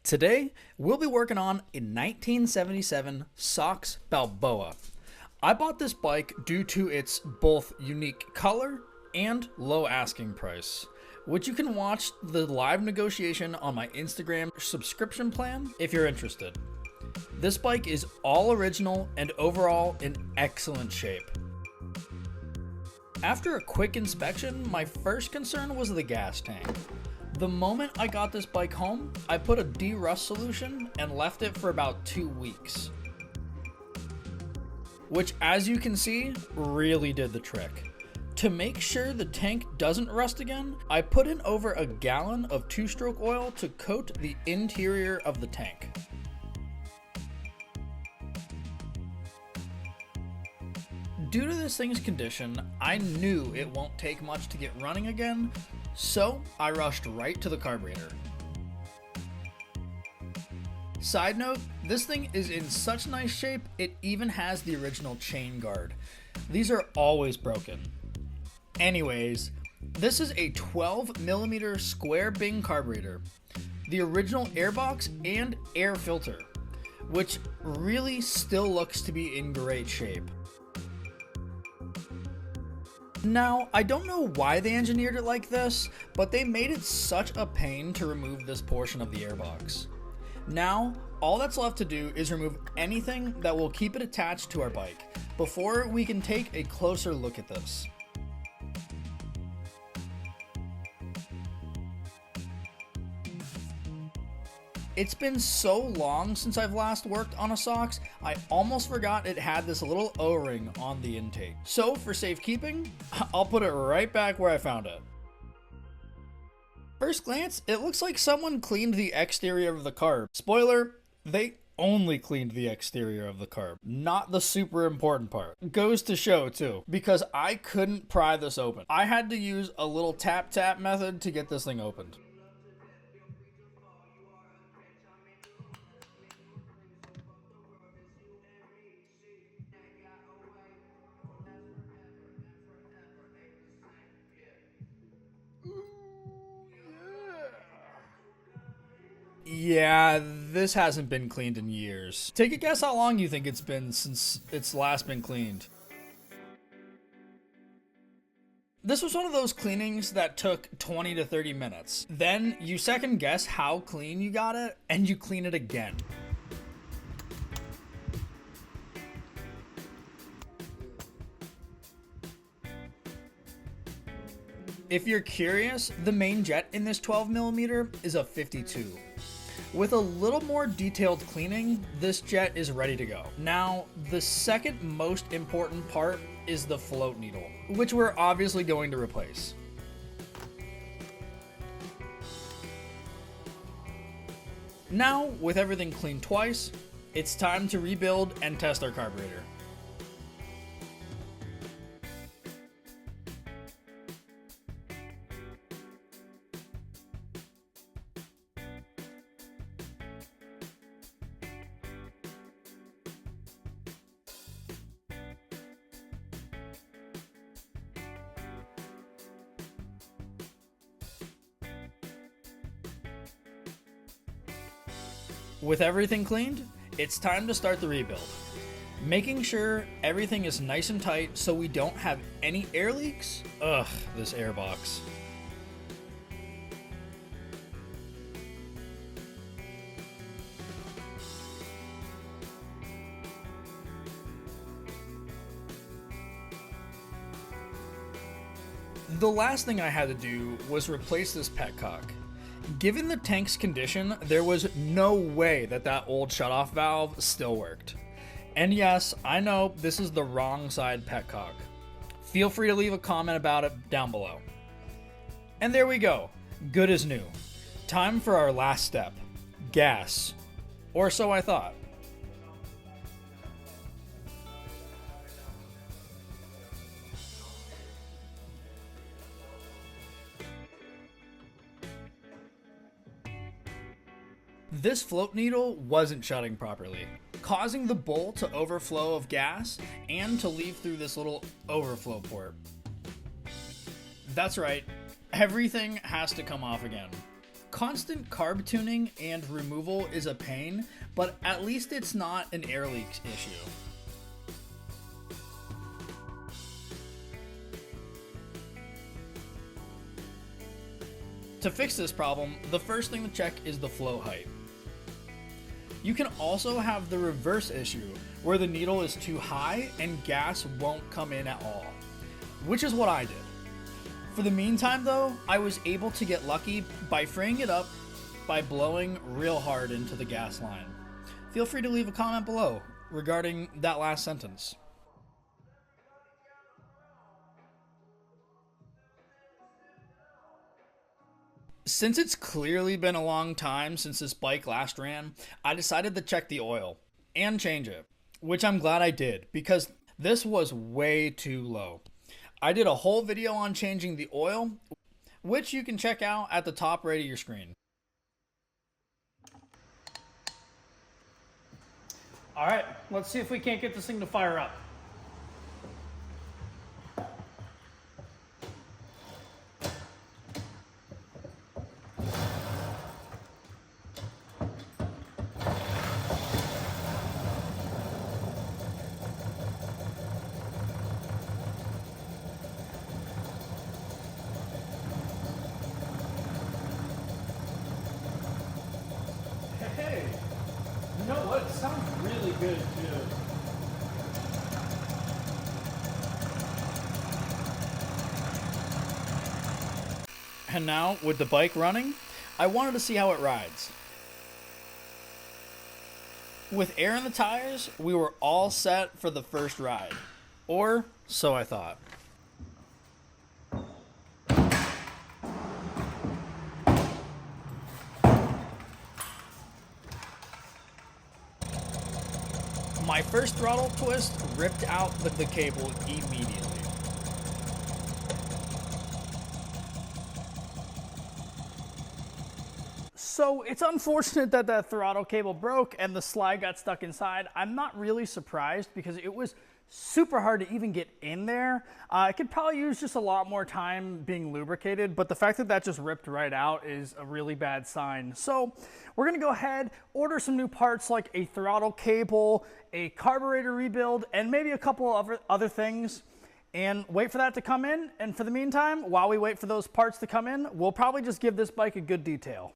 Today, we'll be working on a 1977 Sachs Balboa. I bought this bike due to its both unique color and low asking price, which you can watch the live negotiation on my Instagram subscription plan if you're interested. This bike is all original and overall in excellent shape. After a quick inspection, my first concern was the gas tank. The moment I got this bike home, I put a de-rust solution and left it for about 2 weeks. Which, as you can see, really did the trick. To make sure the tank doesn't rust again, I put in over a gallon of 2-stroke oil to coat the interior of the tank. Due to this thing's condition, I knew it won't take much to get running again, so I rushed right to the carburetor. Side note, this thing is in such nice shape, it even has the original chain guard. These are always broken. Anyways, this is a 12mm square Bing carburetor, the original airbox and air filter, which really still looks to be in great shape. Now, I don't know why they engineered it like this, but they made it such a pain to remove this portion of the airbox. Now, all that's left to do is remove anything that will keep it attached to our bike before we can take a closer look at this. It's been so long since I've last worked on a Sachs, I almost forgot it had this little O-ring on the intake. So for safekeeping, I'll put it right back where I found it. First glance, it looks like someone cleaned the exterior of the carb. Spoiler, they only cleaned the exterior of the carb, not the super important part. Goes to show too, because I couldn't pry this open. I had to use a little tap method to get this thing opened. Yeah, this hasn't been cleaned in years. Take a guess how long you think it's been since it's last been cleaned. This was one of those cleanings that took 20 to 30 minutes. Then you second guess how clean you got it, and you clean it again. If you're curious, the main jet in this 12mm is a 52. With a little more detailed cleaning, this jet is ready to go. Now, the second most important part is the float needle, which we're obviously going to replace. Now, with everything cleaned twice, it's time to rebuild and test our carburetor. With everything cleaned, it's time to start the rebuild. Making sure everything is nice and tight so we don't have any air leaks. Ugh, this airbox. The last thing I had to do was replace this petcock. Given the tank's condition, there was no way that old shutoff valve still worked. And yes, I know this is the wrong side petcock. Feel free to leave a comment about it down below. And there we go, good as new. Time for our last step, gas. Or so I thought. This float needle wasn't shutting properly, causing the bowl to overflow of gas and to leave through this little overflow port. That's right, everything has to come off again. Constant carb tuning and removal is a pain, but at least it's not an air leak issue. To fix this problem, the first thing to check is the flow height. You can also have the reverse issue, where the needle is too high and gas won't come in at all, which is what I did. For the meantime though, I was able to get lucky by freeing it up by blowing real hard into the gas line. Feel free to leave a comment below regarding that last sentence. Since it's clearly been a long time since this bike last ran, I decided to check the oil and change it, which I'm glad I did because this was way too low. I did a whole video on changing the oil, which you can check out at the top right of your screen. All right, let's see if we can't get this thing to fire up. Hey, you know what? It sounds really good too. And now, with the bike running, I wanted to see how it rides. With air in the tires, we were all set for the first ride. Or so I thought. My first throttle twist ripped out the cable immediately. So it's unfortunate that that throttle cable broke and the slide got stuck inside. I'm not really surprised because it was super hard to even get in there. It could probably use just a lot more time being lubricated, but the fact that that just ripped right out is a really bad sign. So we're gonna go ahead, order some new parts like a throttle cable, a carburetor rebuild, and maybe a couple of other things, and wait for that to come in. And for the meantime, while we wait for those parts to come in, we'll probably just give this bike a good detail.